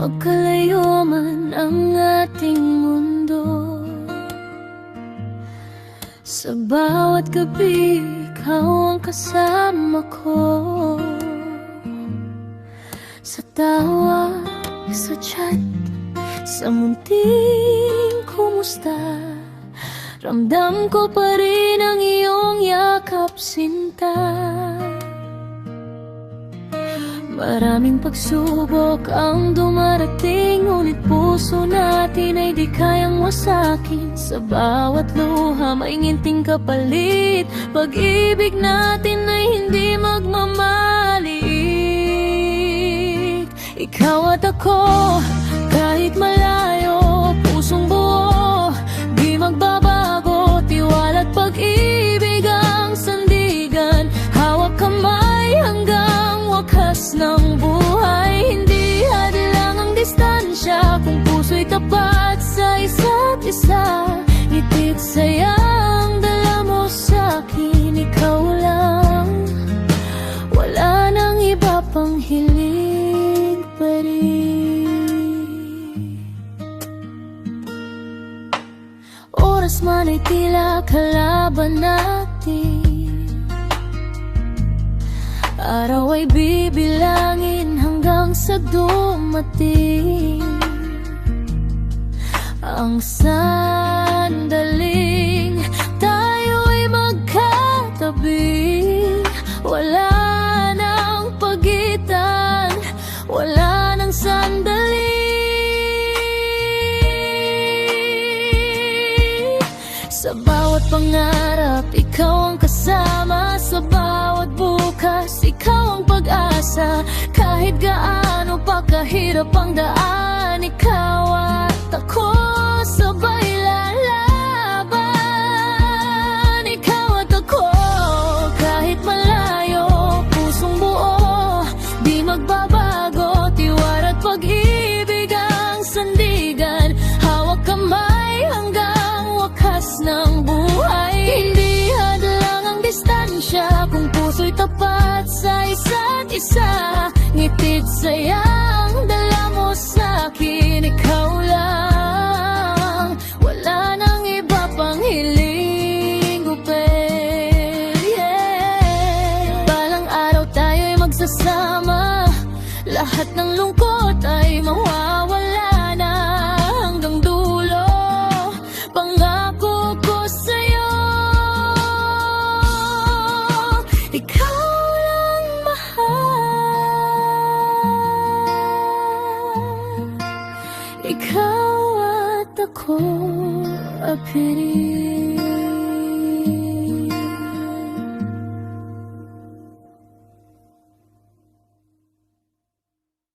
Magkalayo man ang ating mundo, sa bawat gabi ikaw ang kasama ko. Sa tawa, sa chat, sa munting kumusta, ramdam ko pa rin ang iyong yakap, sinta. Maraming pagsubok ang dumarating, ngunit puso natin ay di kayang wasakin. Sa bawat luha may nginting kapalit, pag-ibig natin ay hindi magmamaliit. Ikaw at ako, kahit malayo, pusong buo, di magbabago. Tiwala at pag-ibig ang sandigan, hawak kamay hanggang wakas ng buhay. Hindi hadlang ang distansya kung puso'y tapat sa isa't isa. Ngiti't sayang dala mo sa'kin, ikaw lang, wala nang iba pang hiling pa rin. Oras man ay tila kalaban natin, araw ay bibilangin hanggang sa dumating ang sandaling tayo'y magkatabi. Wala nang pagitan, wala nang sandali. Sa bawat pangarap, ikaw ang kasama. Sa bawat bukas, ikaw ang pag-asa. Kahit gaano pa kahirap ang daan, ikaw at ako sabay lalaban. Ikaw at ako, kahit malayo, pusong buo, di magbabago. Tiwala at pag-ibig ang sandigan, hawak kamay hanggang wakas ng buhay. Hindi hadlang ang distansya kung puso'y tapat sa isa't isa. Ngiti't sayang dala mo sa'kin, ikaw lang, wala nang iba pang hiling gupin. Yeah. Balang araw tayo'y magsasama, lahat ng lungkot ay mawawala na. Hanggang dulo, pangako ko sa'yo, ikaw lang mahal. Ikaw at ako, apirin.